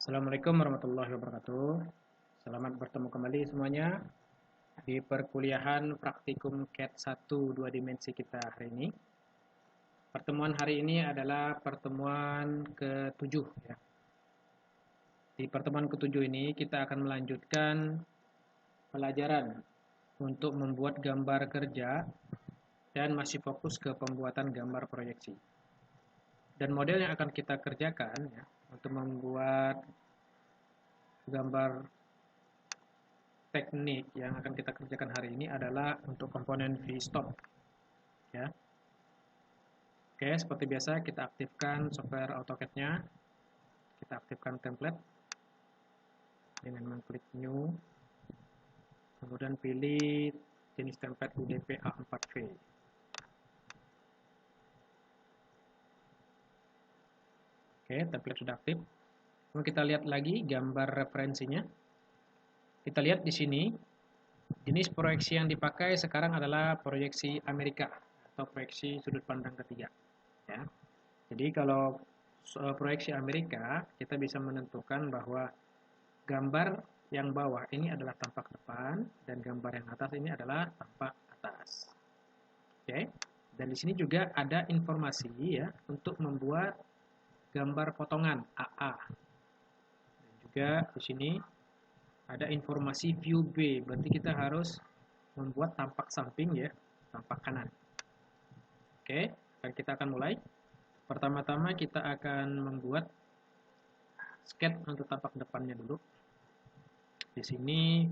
Assalamualaikum warahmatullahi wabarakatuh. Selamat bertemu kembali semuanya di perkuliahan praktikum CAT 1 2 dimensi kita hari ini. Pertemuan hari ini adalah pertemuan ke-7 ya. Di pertemuan ke-7 ini kita akan melanjutkan pelajaran untuk membuat gambar kerja dan masih fokus ke pembuatan gambar proyeksi. Dan model yang akan kita kerjakan ya, untuk membuat gambar teknik yang akan kita kerjakan hari ini adalah untuk komponen V-stop ya. Oke, seperti biasa kita aktifkan software AutoCAD-nya. Kita aktifkan template dengan mengklik new. Kemudian pilih jenis template UDP A4V. Oke, template sudah aktif. Kemudian kita lihat lagi gambar referensinya. Kita lihat di sini, jenis proyeksi yang dipakai sekarang adalah proyeksi Amerika atau proyeksi sudut pandang ketiga. Ya. Jadi kalau proyeksi Amerika, kita bisa menentukan bahwa gambar yang bawah ini adalah tampak depan dan gambar yang atas ini adalah tampak atas. Oke. Dan di sini juga ada informasi ya untuk membuat gambar potongan AA. Dan juga di sini ada informasi view B, berarti kita harus membuat tampak samping ya, tampak kanan. Oke, dan kita akan mulai. Pertama-tama kita akan membuat sketch untuk tampak depannya dulu. Di sini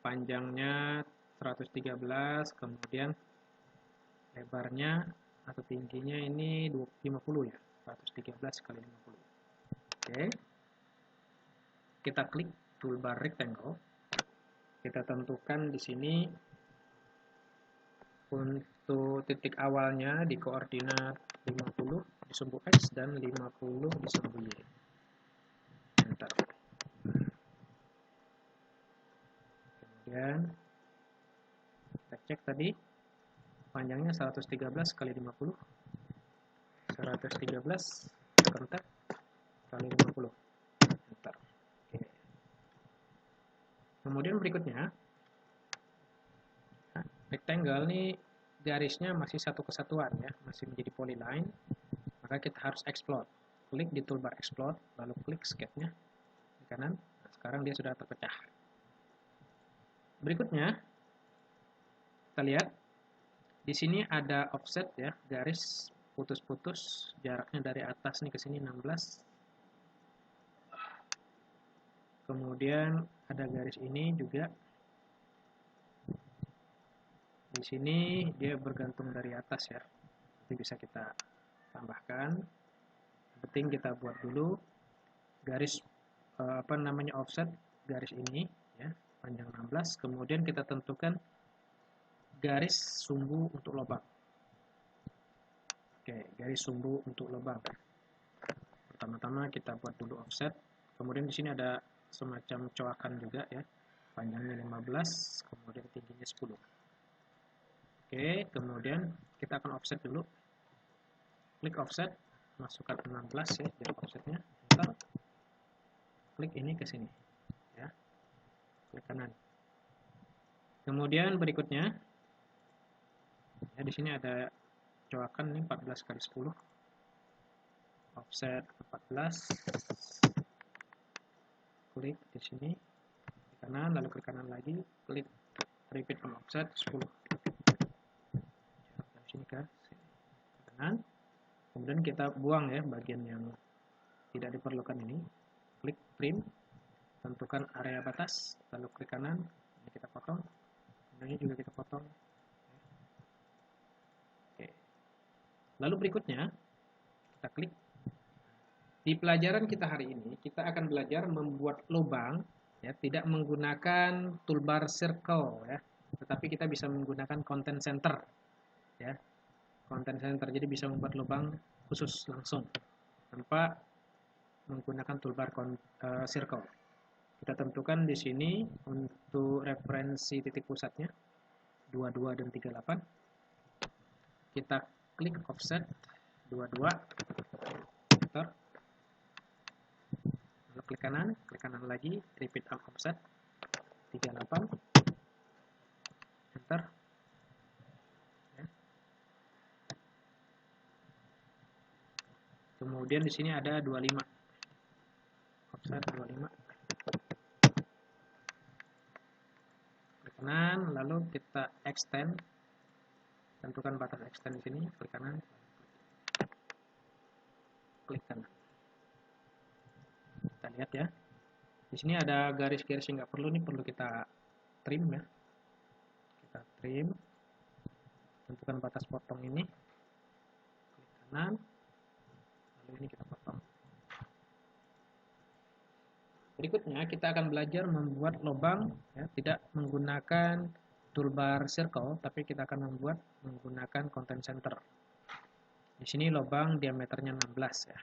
panjangnya 113, kemudian lebarnya atau tingginya ini 50 ya, 113 kali 50. Oke. Kita klik toolbar rectangle. Kita tentukan di sini untuk titik awalnya di koordinat 50 di sumbu X dan 50 di sumbu Y. Enter. Kemudian kita cek tadi panjangnya 113 kali 50. 113 enter kali 50. Enter. Oke. Kemudian berikutnya rectangle ini garisnya masih satu kesatuan ya, masih menjadi polyline, maka kita harus explode. Klik di toolbar explode, lalu klik sketch-nya di kanan. Nah, sekarang dia sudah terpecah. Berikutnya kita lihat di sini ada offset ya, garis putus-putus, jaraknya dari atas nih ke sini 16. Kemudian ada garis ini juga. Di sini dia bergantung dari atas ya. Ini bisa kita tambahkan. Yang penting kita buat dulu garis offset garis ini ya, panjang 16. Kemudian kita tentukan garis sumbu untuk lubang. Oke, garis sumbu untuk lubang. Pertama-tama kita buat dulu offset. Kemudian di sini ada semacam coakan juga ya. Panjangnya 15, kemudian tingginya 10. Oke, kemudian kita akan offset dulu. Klik offset, masukkan 16 ya, jadi offsetnya. Enter. Klik ini ke sini, ya. Klik kanan. Kemudian berikutnya, ya di sini ada coakan nih 14 kali 10. Offset 14. Klik di sini di kanan, lalu klik kanan lagi, klik repeat on offset 10. Sini ke kanan, kemudian kita buang ya bagian yang tidak diperlukan ini. Klik trim, tentukan area batas, lalu klik kanan, ini kita potong, ini juga kita potong. Oke. Lalu berikutnya kita klik. Di pelajaran kita hari ini kita akan belajar membuat lubang ya, tidak menggunakan toolbar circle ya, tetapi kita bisa menggunakan content center ya, content center, jadi bisa membuat lubang khusus langsung tanpa menggunakan toolbar circle. Kita tentukan di sini untuk referensi titik pusatnya 22 dan 38. Kita klik offset 22, enter, lalu klik kanan lagi, repeat arm offset 38, enter. Ya. Kemudian di sini ada 25, offset 25. Klik kanan, lalu kita extend, tentukan batas extend di sini, klik kanan, klik kanan. Kita lihat ya. Di sini ada garis-garis yang nggak perlu nih, perlu kita trim ya. Kita trim, tentukan batas potong ini, klik kanan, lalu ini kita potong. Berikutnya kita akan belajar membuat lubang ya, tidak menggunakan toolbar circle, tapi kita akan membuat menggunakan content center. Di sini lubang diameternya 16 ya.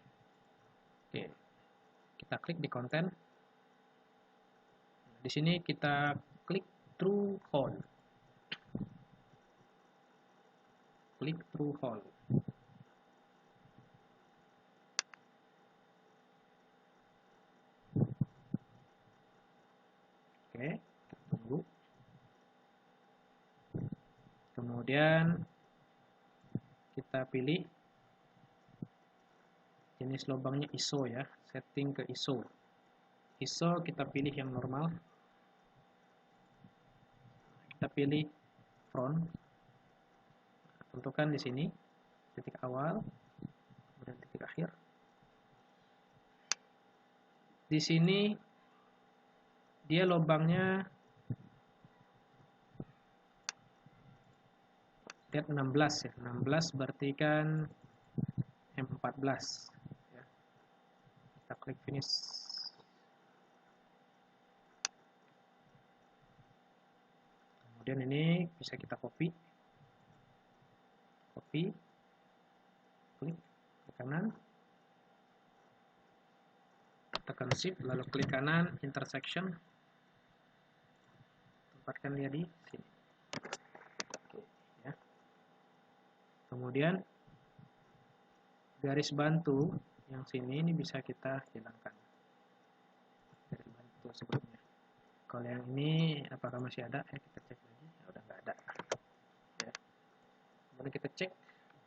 Oke. Kita klik di content. Di sini kita klik through hole. Klik through hole. Oke, kita tunggu. Kemudian kita pilih jenis lubangnya ISO ya, setting ke ISO. ISO kita pilih yang normal. Kita pilih front. Tentukan di sini titik awal, kemudian titik akhir. Di sini dia lubangnya lihat 16 ya. 16 berarti kan M14 ya. Kita klik finish. Kemudian ini bisa kita copy, klik kanan, tekan shift, lalu klik kanan, intersection, tempatkan dia di sini. Oke, ya. Kemudian garis bantu yang sini ini bisa kita hilangkan, garis bantu sebelumnya. Kalau yang ini apakah masih ada? Kita cek lagi. Ya, udah nggak ada. Ya. Kemudian kita cek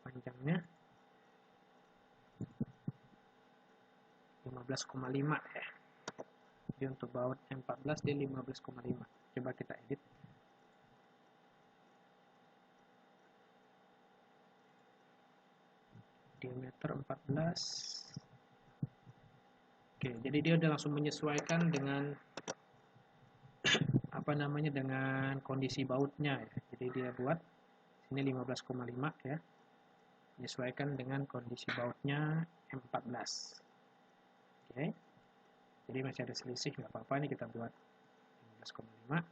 panjangnya 15,5 ya. Jadi untuk baut M14 dia 15,5. Coba kita edit. Diameter 14. Oke, jadi dia udah langsung menyesuaikan dengan dengan kondisi bautnya ya. Jadi dia buat ini 15,5 ya. Menyesuaikan dengan kondisi bautnya M14. Oke. Jadi masih ada selisih, nggak apa-apa, ini kita buat 15,5.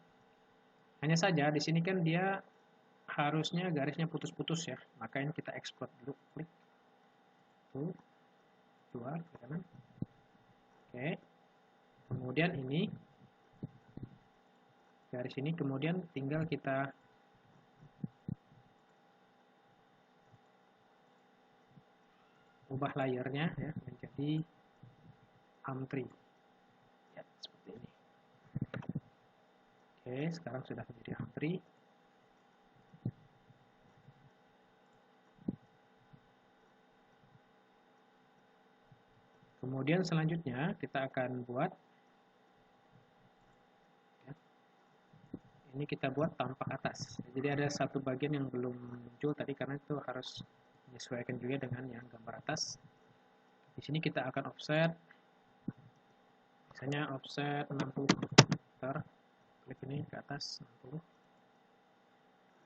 Hanya saja di sini kan dia harusnya garisnya putus-putus ya. Makanya kita export dulu, klik. Tuh. 2 ke kanan. Oke. Kemudian ini garis ini kemudian tinggal kita ubah layernya ya menjadi arm3 ya, seperti ini. Oke, sekarang sudah menjadi arm3. Kemudian selanjutnya kita akan buat ya, ini kita buat tampak atas. Jadi ada satu bagian yang belum muncul tadi karena itu harus menyesuaikan juga dengan yang gambar atas. Di sini kita akan offset, misalnya offset 60. Ntar klik ini ke atas 60.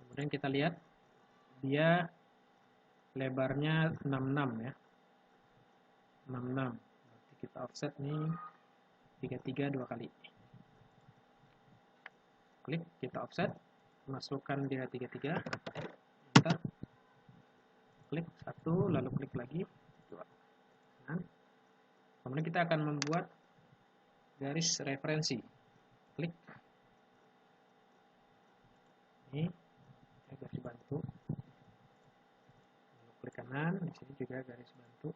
Kemudian kita lihat dia lebarnya 66 ya. 66. Berarti kita offset nih 33 dua kali. Klik, kita offset, masukkan dia 33. Enter. Klik 1, lalu klik lagi 2. Nah, kemudian kita akan membuat garis referensi. Klik. Ini garis bantu. Lalu klik kanan, di sini juga garis bantu.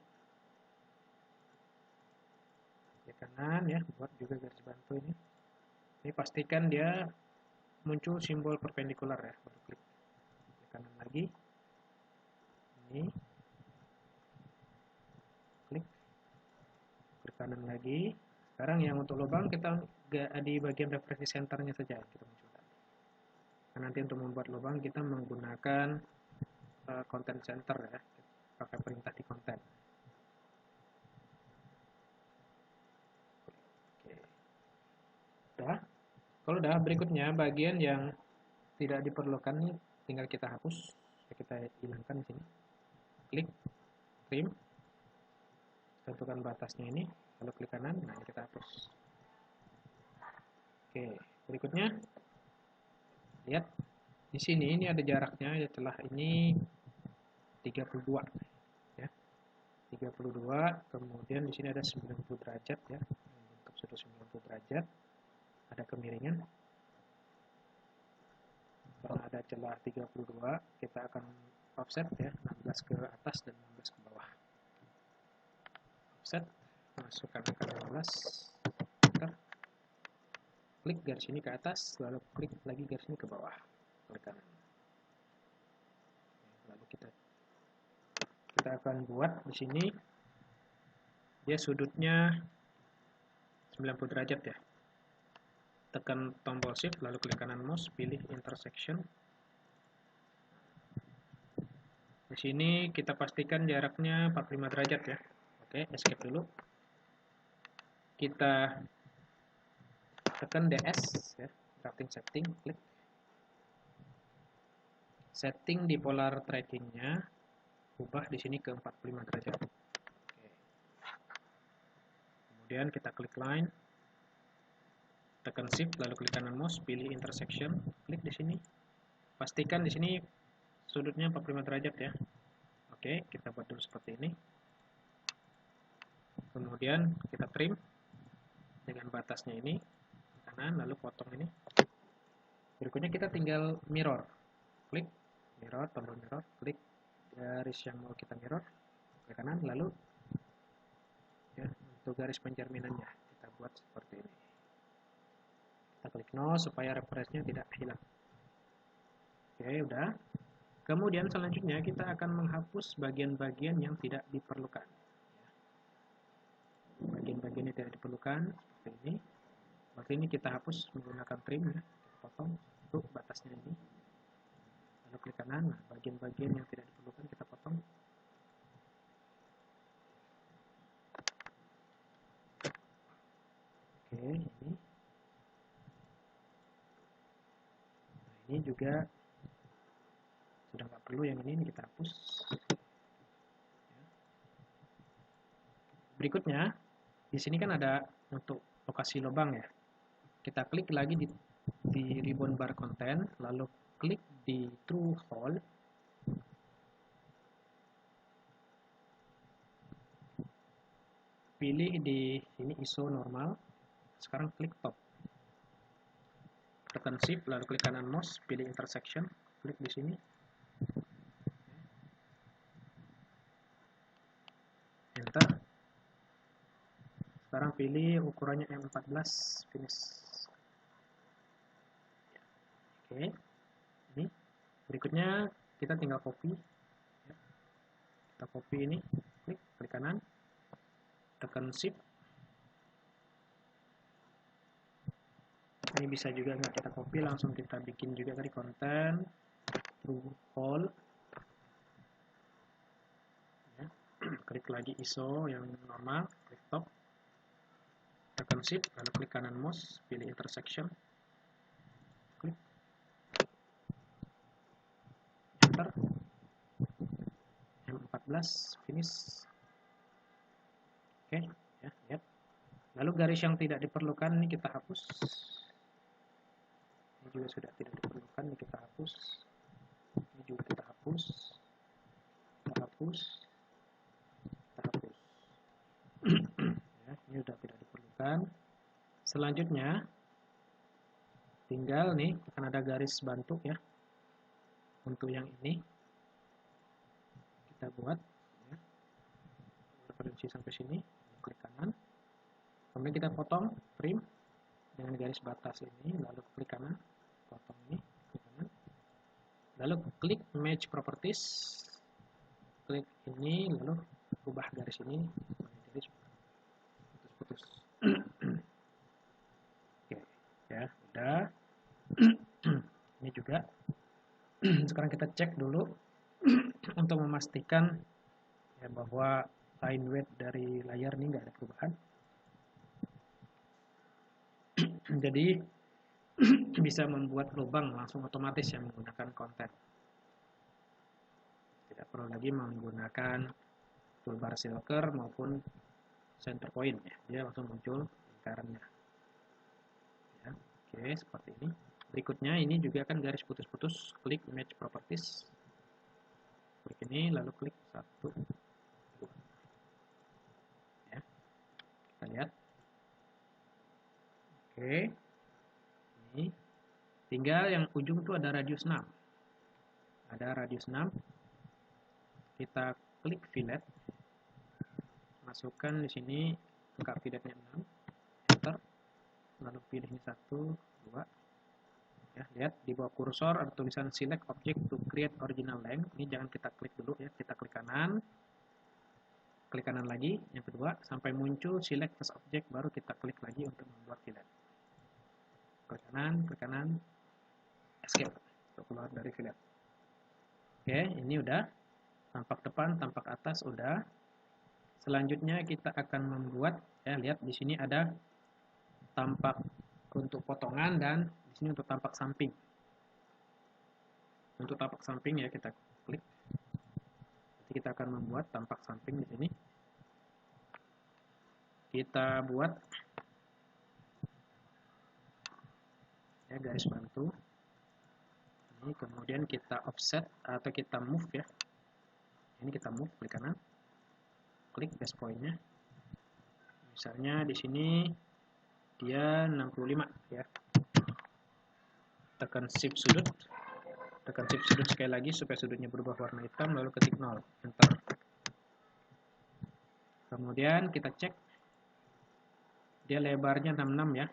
Klik kanan ya, buat juga garis bantu ini. Ini pastikan dia muncul simbol perpendikular ya, baru klik kanan lagi. Ini klik kanan lagi. Sekarang yang untuk lubang kita di bagian referensi centernya saja kita munculkan. Nah, nanti untuk membuat lubang kita menggunakan content center ya, pakai perintah di content. Oke. Udah. Kalau udah, berikutnya bagian yang tidak diperlukan nih tinggal kita hapus, kita hilangkan di sini. Klik trim, tentukan batasnya ini, lalu klik kanan, nah ini kita hapus. Oke, berikutnya lihat di sini ini ada jaraknya, ya celah ini 32 ya. 32, kemudian di sini ada 90 derajat ya. Untuk sudut 90 derajat. Ada kemiringan. Karena ada celah 32, kita akan offset ya, 16 ke atas dan 16 ke bawah. Offset, masukkan angka 16, enter. Klik garis ini ke atas, lalu klik lagi garis ini ke bawah, klik kanan. Lalu kita akan buat di sini dia sudutnya 90 derajat ya. Tekan tombol shift lalu klik kanan mouse, pilih intersection. Di sini kita pastikan jaraknya 45 derajat ya. Oke, escape dulu. Kita tekan DS ya, drafting setting, klik. Setting di polar trackingnya ubah di sini ke 45 derajat. Oke. Kemudian kita klik line, tekan shift lalu klik kanan mouse, pilih intersection, klik di sini. Pastikan di sini sudutnya 45 derajat ya. Oke, kita buat dulu seperti ini. Kemudian kita trim dengan batasnya ini kanan, lalu potong ini. Berikutnya kita tinggal mirror, klik mirror, tombol mirror, klik garis yang mau kita mirror, klik kanan, lalu ya, untuk garis pencerminannya kita buat seperti ini. Kita klik no supaya referensinya tidak hilang. Oke, udah. Kemudian selanjutnya kita akan menghapus bagian-bagian yang tidak diperlukan. Bagian-bagian yang tidak diperlukan seperti ini. Berarti ini kita hapus menggunakan trim ya. Kita potong untuk batasnya ini. Lalu klik kanan. Nah, bagian-bagian yang tidak diperlukan kita potong. Oke, ini. Nah, ini juga sudah nggak perlu, yang ini kita hapus. Berikutnya, di sini kan ada untuk lokasi lubang ya. Kita klik lagi di ribbon bar content, lalu klik di true hole. Pilih di sini ISO normal. Sekarang klik top. Tekan shift lalu klik kanan mouse, pilih intersection, klik di sini. Enter. Sekarang pilih ukurannya M14 finish. Oke. Ini. Berikutnya kita tinggal copy. Kita copy ini, klik kanan. Tekan shift. Ini bisa juga nggak kita copy, langsung kita bikin juga tadi konten true hole. Ya. Klik lagi ISO yang normal, klik top, tekan shift lalu klik kanan mouse, pilih intersection, klik enter. M14 finish. Oke ya, lihat. Lalu garis yang tidak diperlukan ini kita hapus. Ini juga sudah tidak diperlukan, ini kita hapus. Ini juga kita hapus. Kita hapus. Kita hapus. Ya, ini sudah tidak diperlukan. Selanjutnya tinggal nih akan ada garis bantu ya. Untuk yang ini kita buat ya. Referensi sampai sini, klik kanan. Kemudian kita potong, trim dengan garis batas ini, lalu klik kanan, potong ini, klik kanan, lalu klik match properties, klik ini, lalu ubah garis ini sebagai garis putus-putus. Oke, ya udah. Ini juga. Sekarang kita cek dulu untuk memastikan ya, bahwa line weight dari layar ini nggak ada perubahan. Jadi bisa membuat lubang langsung otomatis yang menggunakan konten. Tidak perlu lagi menggunakan toolbar circle maupun center point ya. Dia langsung muncul lingkarannya. Ya, oke, seperti ini. Berikutnya ini juga kan garis putus-putus, klik match properties. Klik ini lalu klik 1 2. Ya. Kita lihat. Oke. Ini tinggal yang ujung itu ada radius 6. Ada radius 6. Kita klik fillet. Masukkan di sini angka filletnya 6. Enter. Lalu pilih ini 1 2. Ya, lihat di bawah kursor ada tulisan select object to create original length. Ini jangan kita klik dulu ya, kita klik kanan lagi, yang kedua sampai muncul select first object, baru kita klik lagi untuk membuat fillet. Klik kanan, escape untuk keluar dari fillet. Oke, ini udah tampak depan, tampak atas udah. Selanjutnya kita akan membuat ya, lihat di sini ada tampak untuk potongan dan di sini untuk tampak samping. Untuk tampak samping ya kita klik. Nanti kita akan membuat tampak samping di sini. Kita buat ya garis bantu. Ini kemudian kita offset atau kita move ya. Ini kita move, klik kanan. Klik base point-nya. Misalnya di sini dia 65 ya. Tekan shift sudut. Tekan shift sudut sekali lagi supaya sudutnya berubah warna hitam, lalu ketik 0, enter. Kemudian kita cek dia lebarnya 66 ya.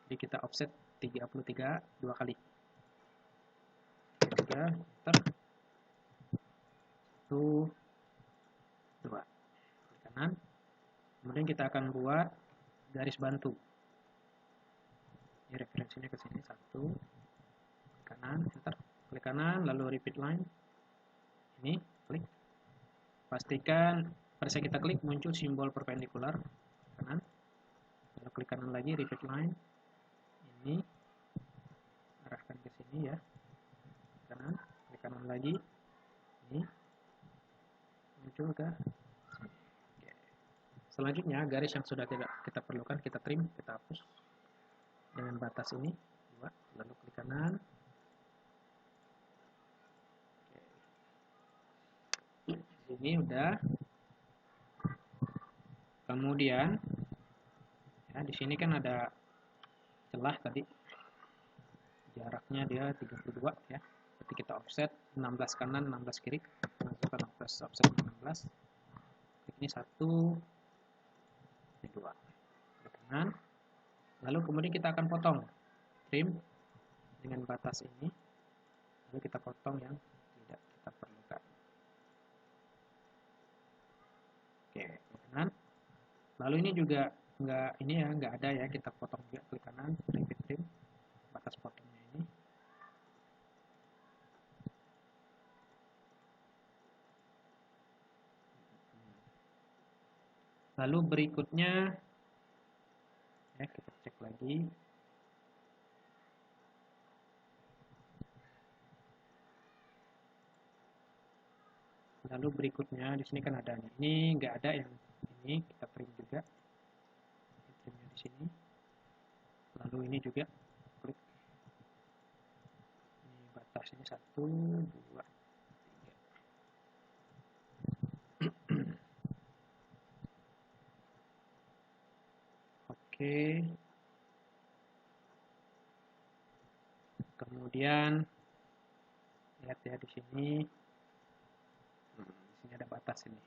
Jadi kita offset 33 dua kali. 3, enter. 1 2. Klik kanan. Kemudian kita akan buat garis bantu. Ini referensinya ke sini 1. Klik kanan, enter. Klik kanan, lalu repeat line. Ini klik. Pastikan pada saat kita klik muncul simbol perpendikular kanan. Lalu klik kanan lagi, repeat line. Ini arahkan ke sini ya. Kanan, klik kanan lagi. Ini muncul ke sini. Oke. Selanjutnya garis yang sudah tidak kita perlukan kita trim, kita hapus dengan batas ini 2. Lalu klik kanan. Ini udah. Kemudian ya di sini kan ada celah tadi. Jaraknya dia 32 ya. Berarti kita offset 16 kanan, 16 kiri. Masukkan offset 16. Ini 1 ini 2. Klik kanan. Lalu kemudian kita akan potong. Trim dengan batas ini. Lalu kita potong yang tidak kita perlukan. Oke, klik kanan. Lalu ini juga nggak ada ya, kita potong juga, klik kanan, repeat trim, batas potongnya ini. Lalu berikutnya ya kita cek lagi. Lalu berikutnya di sini kan ada ini nggak ada yang ini, kita trim juga. Trimnya di sini. Lalu ini juga klik. Ini batas ini 1 2 3. Oke. Kemudian lihat ya di sini. Di sini ada batas ini.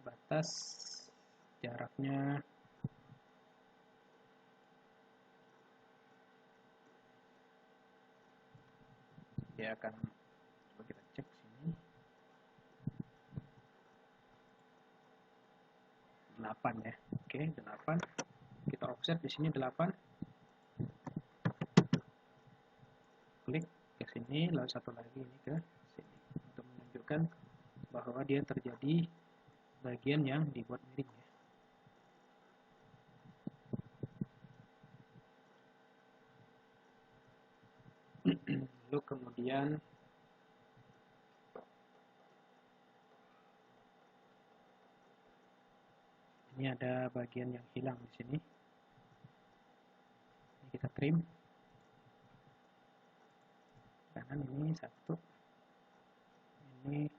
Batas jaraknya dia akan, coba kita cek sini, 8 ya. Oke, 8. Kita offset di sini 8. Klik ke sini, lalu satu lagi ini ke sini untuk menunjukkan bahwa dia terjadi bagian yang dibuat miring ya. Lalu kemudian ini ada bagian yang hilang di sini. Ini kita trim. Kanan ini 1. Ini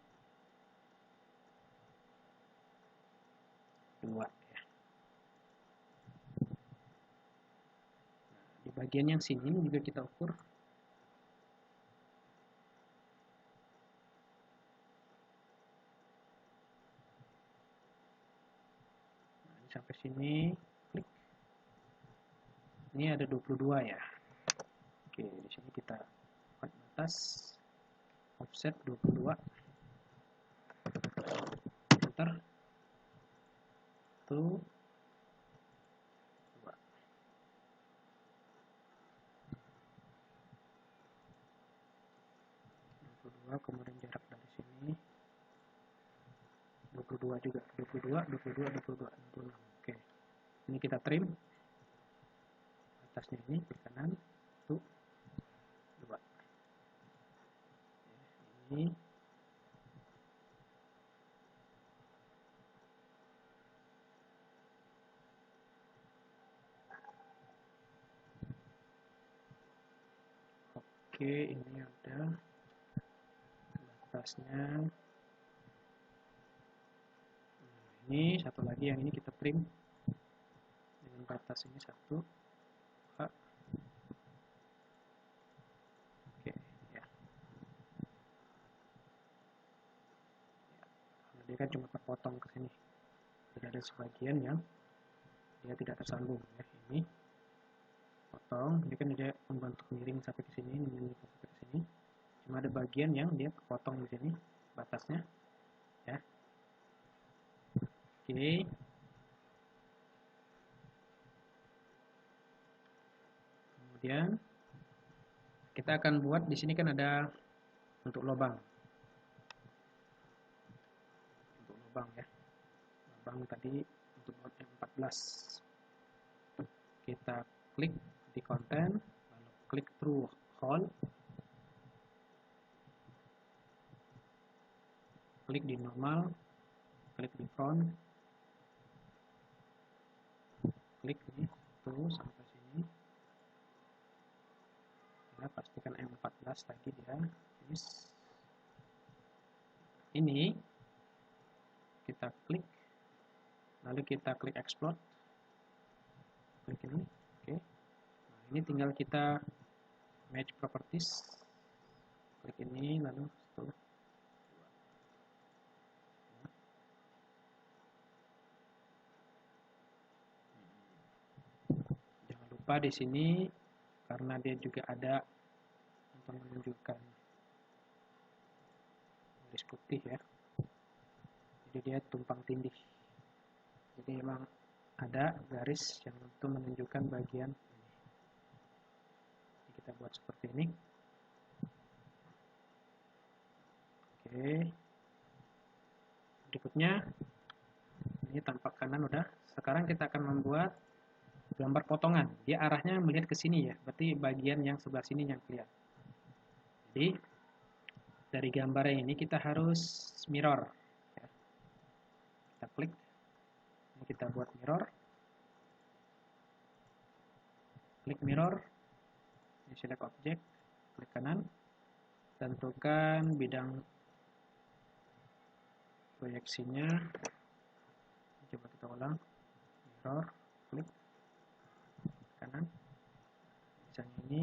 2 ya. Nah, di bagian yang sini juga kita ukur. Nah, ini sampai sini, klik. Ini ada 22 ya. Oke, di sini kita buat batas offset 22. Enter. 1, 2. Kemudian jarak dari sini 22 juga, 22, 22, 22, 26. Oke, ini kita trim atasnya ini ke kanan, 1, 2. Ini oke, ini ada batasnya. Ini satu lagi yang ini kita trim dengan batas ini 1, 2. Oke ya. Karena dia kan cuma terpotong ke sini, tidak ada sebagian yang dia tidak tersambung ya. Ini potong, ini kan dia membentuk miring sampai ke sini, miring sampai ke sini. Cuma ada bagian yang dia kepotong di sini batasnya ya. Oke. Kemudian kita akan buat di sini kan ada untuk lubang. Untuk lubang ya. Lubang tadi untuk buat 14. Kita klik di konten, lalu klik through hole. Klik di normal, klik di front. Klik ini tuh sampai sini. Ya, pastikan M14 lagi dia finish. Ini kita klik, lalu kita klik explode. Klik ini, oke. Nah, ini tinggal kita match properties. Klik ini, lalu tuh. Jangan lupa di sini karena dia juga ada untuk menunjukkan garis putih ya. Jadi dia tumpang tindih. Jadi memang ada garis yang untuk menunjukkan bagian ini. Jadi kita buat seperti ini. Oke. Berikutnya ini tampak kanan udah. Sekarang kita akan membuat gambar potongan. Dia arahnya melihat ke sini ya. Berarti bagian yang sebelah sini yang kelihatan. Jadi dari gambar ini kita harus mirror. Kita klik. Ini kita buat mirror. Klik mirror. Ini select object. Klik kanan. Tentukan bidang proyeksinya. Coba kita ulang. Mirror. Klik kanan. Misalnya ini.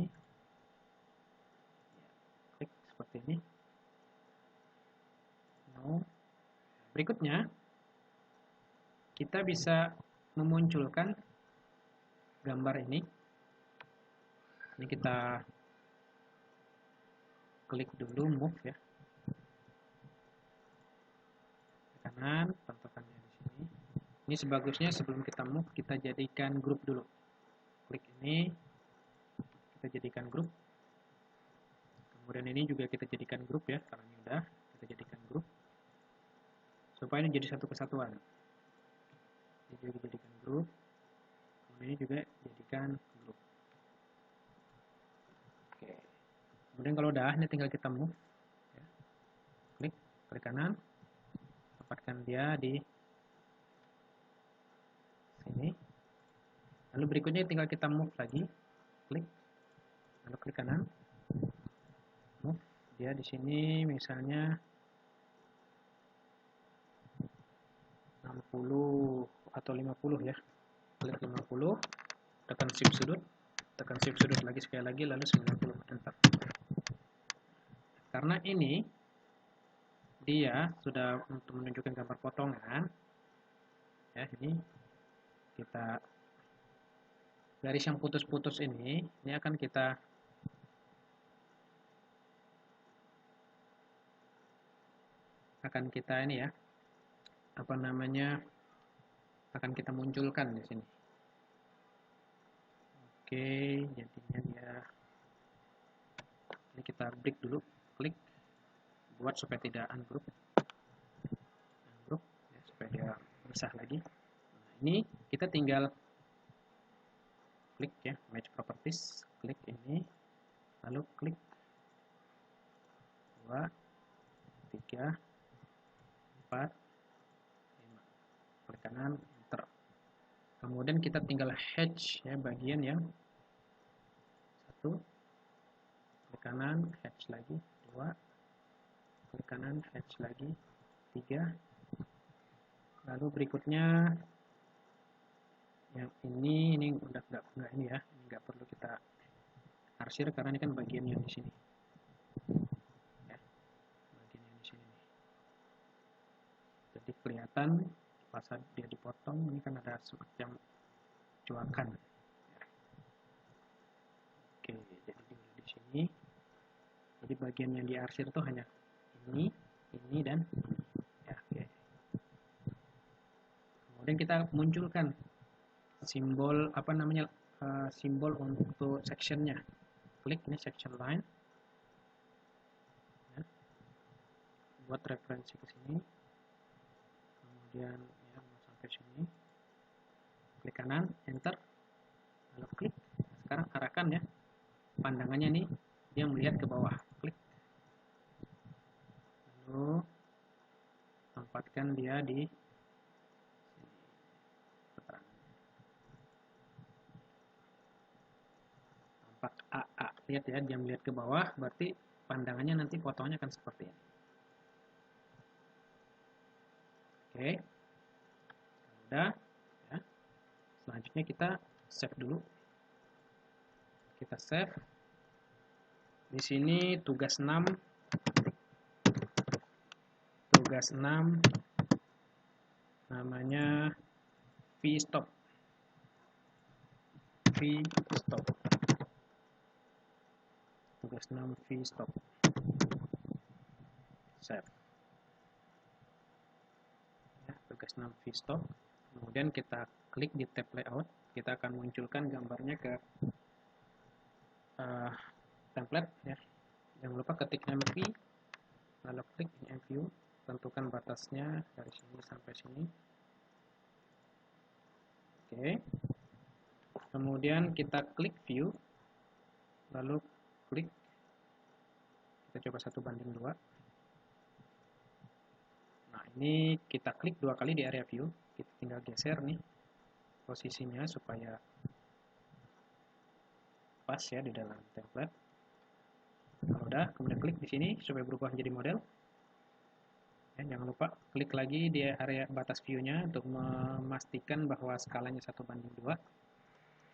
Klik seperti ini. No. Berikutnya, kita bisa memunculkan gambar ini. Ini kita klik dulu move ya. Kanan, patokannya di sini. Ini sebagusnya sebelum kita move, kita jadikan grup dulu. Klik ini, kita jadikan grup. Kemudian ini juga kita jadikan grup ya, karena ini udah kita jadikan grup. Supaya ini jadi satu kesatuan. Ini juga jadikan grup. Kemudian ini juga jadikan grup. Oke. Kemudian kalau udah, ini tinggal kita move. Ya. Klik kanan. Tempatkan dia di sini. Lalu berikutnya tinggal kita move lagi. Klik. Lalu klik kanan. Move. Dia di sini misalnya 60 atau 50 ya. Klik 50, tekan shift sudut, lagi sekali lagi, lalu 90, enter. Karena ini dia sudah untuk menunjukkan gambar potongan ya, ini kita garis yang putus-putus ini akan kita ini ya, apa namanya, akan kita munculkan di sini. Oke, jadinya dia ini kita break dulu, klik buat supaya tidak ungroup ya, supaya dia besar lagi. Nah, ini kita tinggal klik ya, match properties, klik ini, lalu klik 2, 3, 4, 5, klik kanan, enter. Kemudian kita tinggal hatch ya, bagian yang 1, klik kanan, hatch lagi, 2, klik kanan, hatch lagi, 3, lalu berikutnya yang ini udah enggak ini ya, ini enggak perlu kita arsir karena ini kan bagian yang di sini ya, bagian yang di sini nih. Jadi kelihatan pas dia dipotong ini kan ada semacam cuakan ya. Oke, jadi di sini, jadi bagian yang diarsir itu hanya ini dan ya, oke. Kemudian kita munculkan simbol apa namanya, simbol untuk sectionnya. Klik ini section line ya, buat referensi ke sini. Kemudian ya, mau sampai sini, klik kanan, enter, lalu klik. Sekarang arahkan ya, pandangannya nih dia melihat ke bawah, klik, lalu tempatkan dia di tampak AA, lihat ya, dia melihat ke bawah, berarti pandangannya nanti fotonya akan seperti ini. Oke, udah ya. Selanjutnya kita save dulu. Kita save. Di sini tugas 6 namanya v-stop. Tugas 6 v-stop. Save. Ya, tugas 6 v-stop. Kemudian kita klik di tab layout, kita akan munculkan gambarnya ke template ya. Jangan lupa ketik MV, lalu klik in view, tentukan batasnya dari sini sampai sini. Oke. Kemudian kita klik view, lalu klik, kita coba 1:2. Nah, ini kita klik 2 kali di area view, kita tinggal geser nih posisinya supaya pas ya di dalam template. Kalau udah, kemudian klik di sini supaya berubah menjadi model. Ya, jangan lupa klik lagi di area batas view-nya untuk memastikan bahwa skalanya 1:2.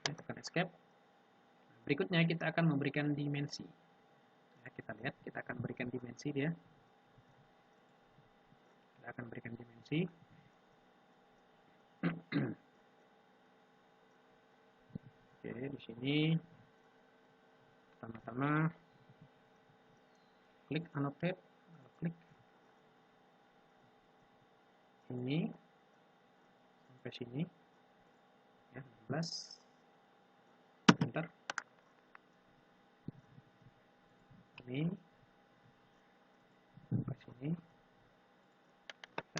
Ya, tekan escape. Berikutnya kita akan memberikan dimensi. Ya, kita lihat, kita akan berikan dimensi dia. Kita akan berikan dimensi. Oke, di sini pertama-tama klik annotate, klik ini sampai sini ya, 16, enter. Ini sampai sini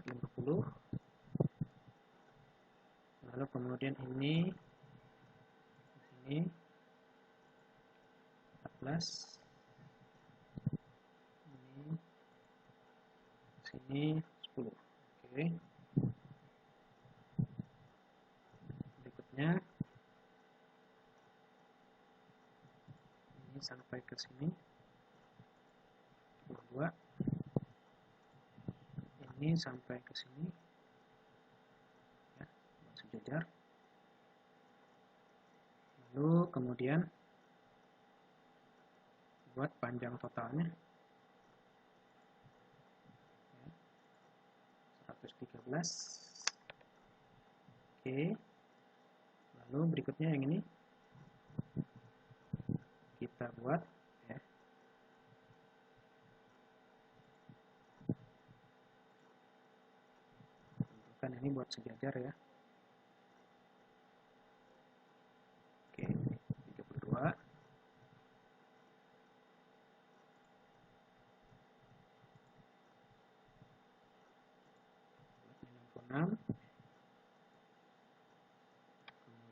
50, lalu kemudian ini di sini 14, ini sini 10. Oke. Berikutnya ini sampai ke sini 22, ini sampai ke sini ya, sejajar. Lalu kemudian buat panjang totalnya ya, 113. Oke. Lalu berikutnya yang ini kita buat ya. Tentukan ini buat sejajar ya. Oke, 32.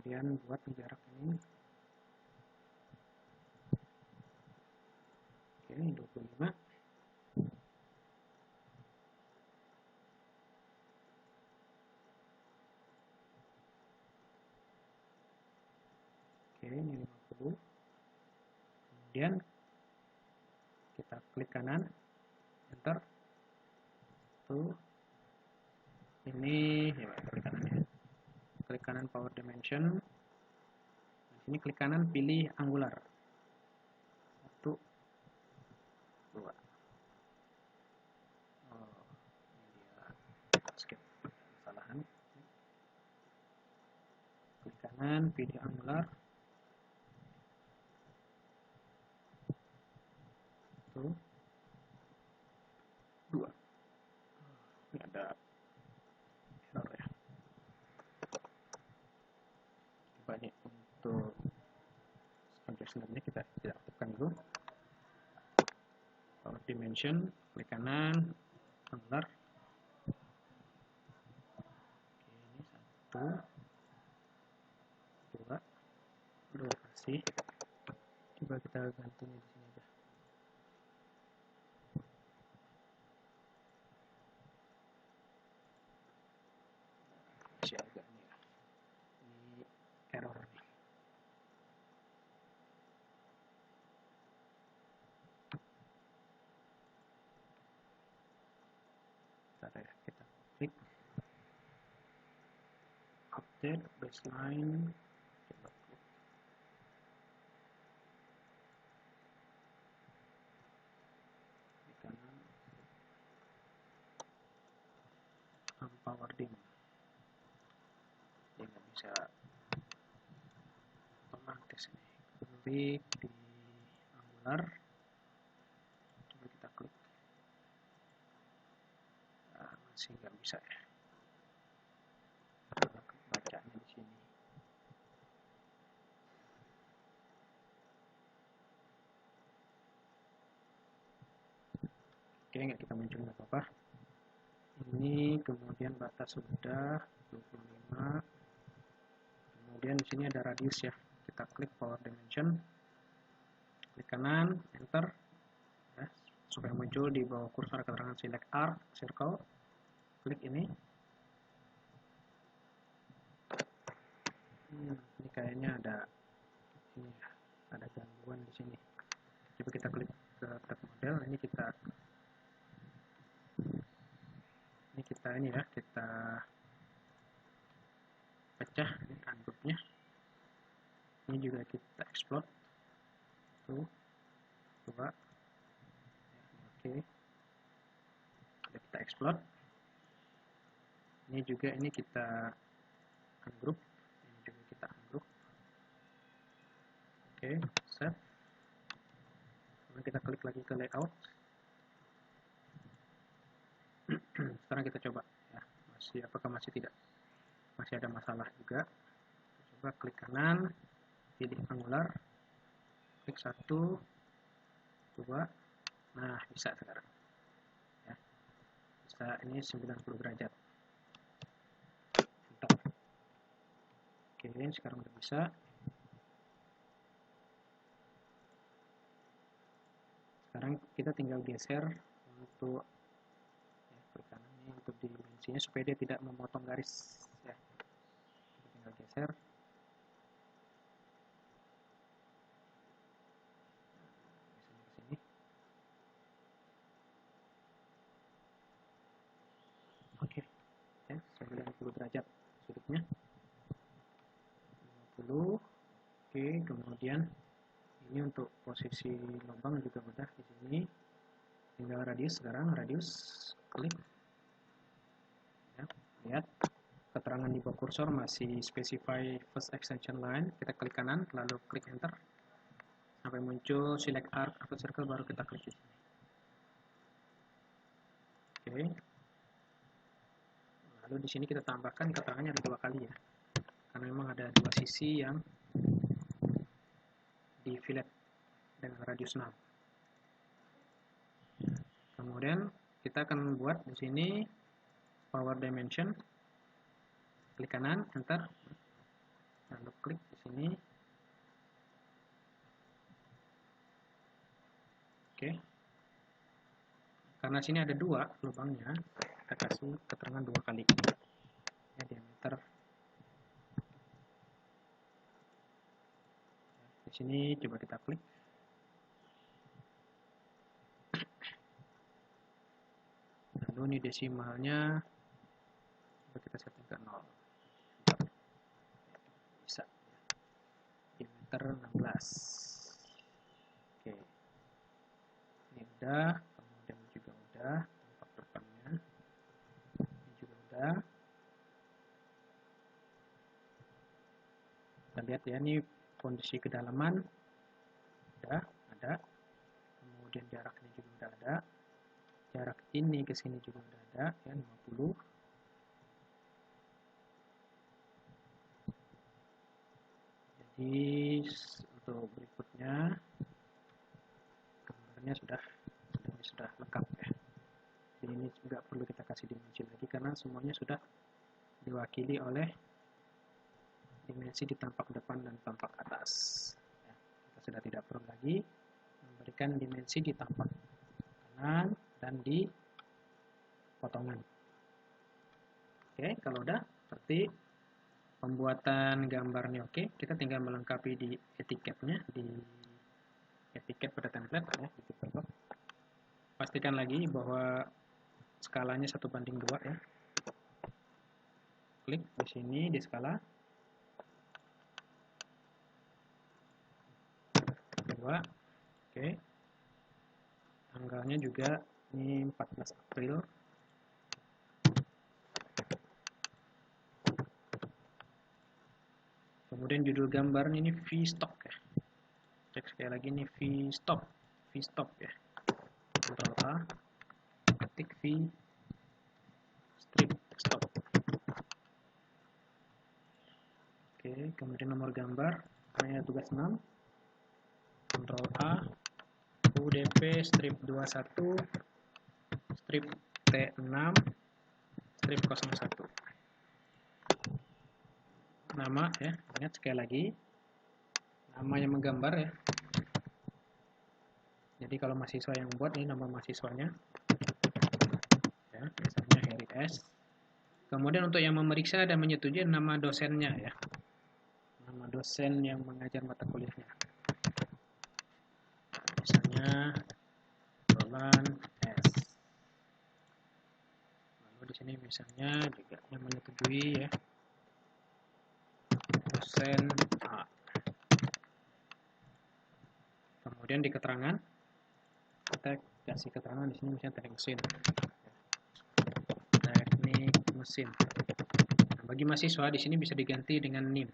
Kemudian buat jarak ini. Oke, 25. Oke, ini 50. Kemudian kita klik kanan, enter. Tuh. Ini ya, klik kanan ya. Klik kanan power dimension. Di sini klik kanan pilih angular. 1, 2. Oh, ini dia skip kesalahan. Klik kanan pilih angular. 1, 2. Ini ada error ya. Coba nih untuk adjustment-nya kita tidak aktifkan dulu. Power dimension, klik kanan, angular. Oke, ini 1, 2, kasih. Coba kita gantinya di sini aja. Masih agak nih ya. Ini error nih. Bentar ya, kita klik update baseline. Coba klik di kanan power dim. Dia nggak bisa otomatis nih. Klik di angular. Coba kita klik. Masih nggak bisa ya. Bacanya di sini. Oke, nggak kita muncul nggak apa-apa. Ini kemudian batas sudah 25. Kemudian di sini ada radius ya. Kita klik power dimension. Klik kanan, enter. Ya, supaya muncul di bawah kursor keterangan select arc, circle. Klik ini. Ini kayaknya ada ini ya, ada gangguan di sini. Coba kita klik ke tab model. Ini kita ini ya, kita pecah ini ungroupnya. Ini juga kita explode. Tuh, coba. Oke. Kita explode. Ini juga ini kita ungroup. Ini juga kita ungroup. Oke, save. Kemudian kita klik lagi ke layout. Sekarang kita coba ya, apakah masih ada masalah juga. Coba klik kanan, pilih angular, klik 1, 2, nah bisa sekarang ya, bisa. Ini 90 derajat. Mantap. Oke, sekarang udah bisa. Sekarang kita tinggal geser untuk ya, klik kanan ini untuk dimensinya supaya dia tidak memotong garis ya. Kita tinggal geser. Sini. Oke. Ya, 90 derajat sudutnya. 50. Oke, kemudian ini untuk posisi lubang juga udah di sini. Tinggal radius sekarang, radius klik. Ya, lihat keterangan di bawah kursor masih specify first extension line. Kita klik kanan, lalu klik enter sampai muncul select arc atau circle, baru kita klik di sini. Oke. Lalu di sini kita tambahkan keterangannya ada 2 kali ya, karena memang ada 2 sisi yang di fillet dengan radius 6. Kemudian kita akan membuat di sini power dimension. Klik kanan, enter, lalu klik di sini. Oke. Karena sini ada 2 lubangnya, kita kasih keterangan 2 kali. Ya, diameter. Di sini coba kita klik. Lalu ini desimalnya kita setting ke 0. Bisa. Diameter 16. Oke. Ini udah, kemudian juga udah, tampak depannya. Ini juga udah. Kita lihat ya, ini kondisi kedalaman udah ada. Kemudian jaraknya juga udah ada. Jarak ini ke sini juga udah ada ya, 50. Jadi untuk berikutnya gambarnya sudah lengkap ya. Jadi ini juga perlu kita kasih dimensi lagi karena semuanya sudah diwakili oleh dimensi di tampak depan dan tampak atas. Ya, kita sudah tidak perlu lagi memberikan dimensi di tampak kanan dan di potongan. Oke, kalau udah seperti pembuatan gambarnya oke, kita tinggal melengkapi di etiketnya, di etiket pada template ya, di template. Pastikan lagi bahwa skalanya 1:2 ya. Klik di sini di skala 2. Oke. Tanggalnya juga ini 14 April. Kemudian judul gambar ini V-stop ya. Cek sekali lagi ini V-stop ya. Ctrl A, ketik V strip stop. Oke, kemudian nomor gambar, karena tugas 6. Ctrl A, UDP strip 21 strip T6 strip 01. Nama ya, ingat sekali lagi nama yang menggambar ya. Jadi kalau mahasiswa yang buat, ini nama mahasiswanya ya, biasanya Heri S. Kemudian untuk yang memeriksa dan menyetujui nama dosennya ya, nama dosen yang mengajar mata kuliahnya, misalnya Roland S. Lalu di sini misalnya juga yang menyetujui ya, dosen A. Kemudian di keterangan kita kasih keterangan di sini misalnya teknik mesin. Teknik mesin. Nah, bagi mahasiswa di sini bisa diganti dengan NIM.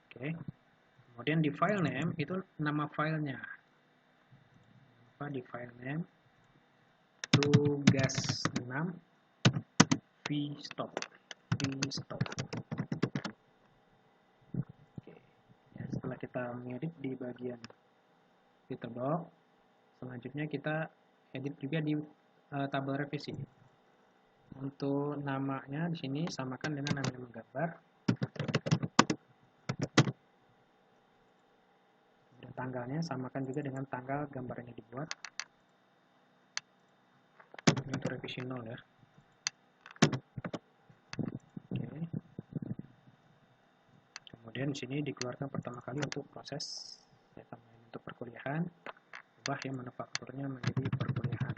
Oke. Kemudian di file name itu nama filenya. Apa di file name? tugas 6 V-stop. Oke. Ya, setelah kita mengedit di bagian title block, selanjutnya kita edit juga di tabel revisi. Untuk namanya di sini samakan dengan nama gambar. Dan tanggalnya samakan juga dengan tanggal gambarnya dibuat. Untuk revisi 0 ya. Oke. Kemudian di sini dikeluarkan pertama kali untuk proses data mining untuk perkuliahan, ubah yang manufakturnya menjadi perkuliahan.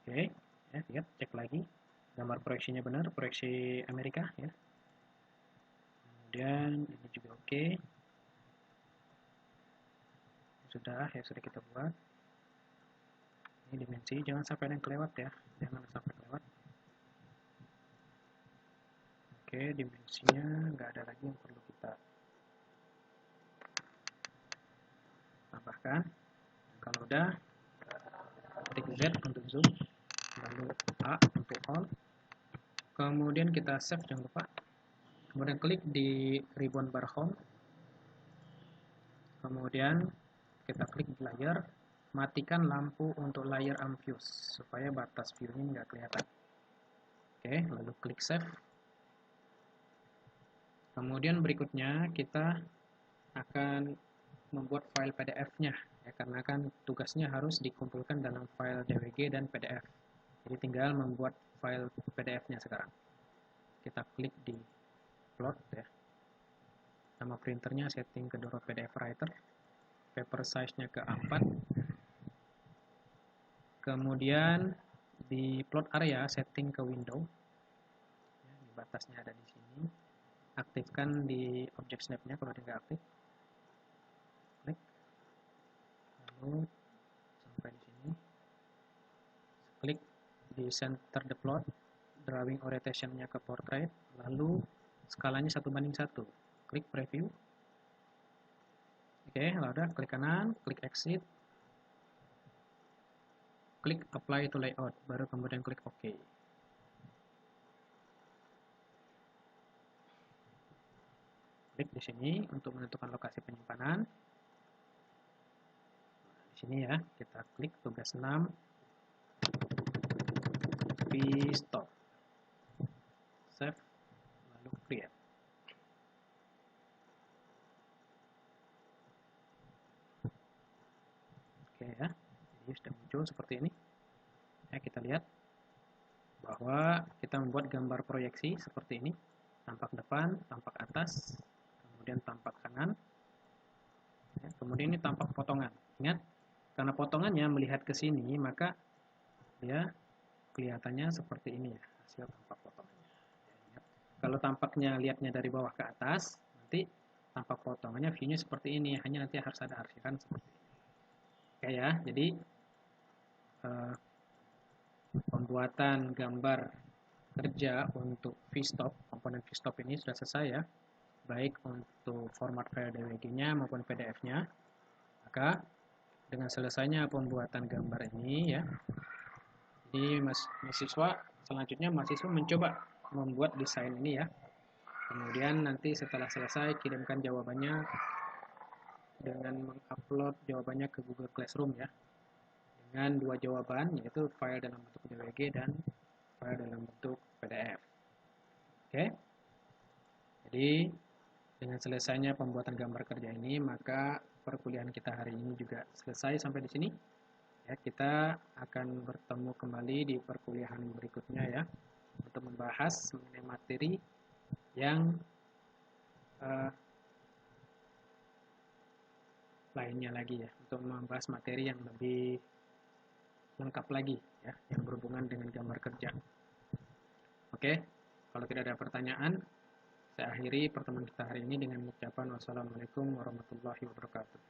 Oke, ya, lihat, cek lagi gambar proyeksinya benar, proyeksi Amerika ya. Kemudian ini juga oke. Sudah kita buat. Ini dimensi, jangan sampai ada yang kelewat ya, jangan sampai kelewat. Oke, dimensinya nggak ada lagi yang perlu kita tambahkan. Kalau udah, klik Z untuk zoom, lalu A untuk all. Kemudian kita save, jangan lupa. Kemudian klik di ribbon bar home. Kemudian kita klik di layer, matikan lampu untuk layer ambiguous supaya batas view-nya nggak kelihatan. Oke, lalu klik save. Kemudian berikutnya kita akan membuat file PDF-nya ya, karena kan tugasnya harus dikumpulkan dalam file DWG dan PDF. Jadi tinggal membuat file PDF-nya sekarang. Kita klik di plot ya. Nama printernya setting ke Doro PDF Writer. Paper size-nya ke 4. Kemudian di plot area setting ke window. Ya, batasnya ada di sini. Aktifkan di object snap-nya kalau tidak aktif. Klik. Lalu sampai di sini. Klik di center the plot. Drawing orientation-nya ke portrait. Lalu skalanya 1:1. Klik preview. Oke, lalu udah klik kanan, klik exit. Klik apply to layout, baru kemudian klik OK. Klik di sini untuk menentukan lokasi penyimpanan. Di sini ya, kita klik tugas 6 V-stop. Save, lalu create. Oke ya, jadi sudah muncul seperti ini. Ya, kita lihat bahwa kita membuat gambar proyeksi seperti ini. Tampak depan, tampak atas, kemudian tampak kanan, ya, kemudian ini tampak potongan. Ingat, karena potongannya melihat ke sini, maka dia kelihatannya seperti ini ya, hasil tampak potongannya. Ya, kalau tampaknya lihatnya dari bawah ke atas, nanti tampak potongannya view-nya seperti ini, hanya nanti harus ada arsiran seperti ini. Oke ya, jadi pembuatan gambar kerja untuk V-stop, komponen V-stop ini sudah selesai ya, baik untuk format file DWG-nya maupun PDF-nya. Maka dengan selesainya pembuatan gambar ini ya, jadi mahasiswa selanjutnya mencoba membuat desain ini ya. Kemudian nanti setelah selesai kirimkan jawabannya dengan mengupload jawabannya ke Google Classroom ya, dengan 2 jawaban, yaitu file dalam bentuk DWG dan file dalam bentuk PDF. Oke, jadi dengan selesainya pembuatan gambar kerja ini, maka perkuliahan kita hari ini juga selesai sampai di sini. Ya, kita akan bertemu kembali di perkuliahan berikutnya ya, untuk membahas mengenai materi yang lainnya lagi ya, untuk membahas materi yang lebih lengkap lagi ya, yang berhubungan dengan gambar kerja. Oke, kalau tidak ada pertanyaan, saya akhiri pertemuan kita hari ini dengan ucapan wassalamualaikum warahmatullahi wabarakatuh.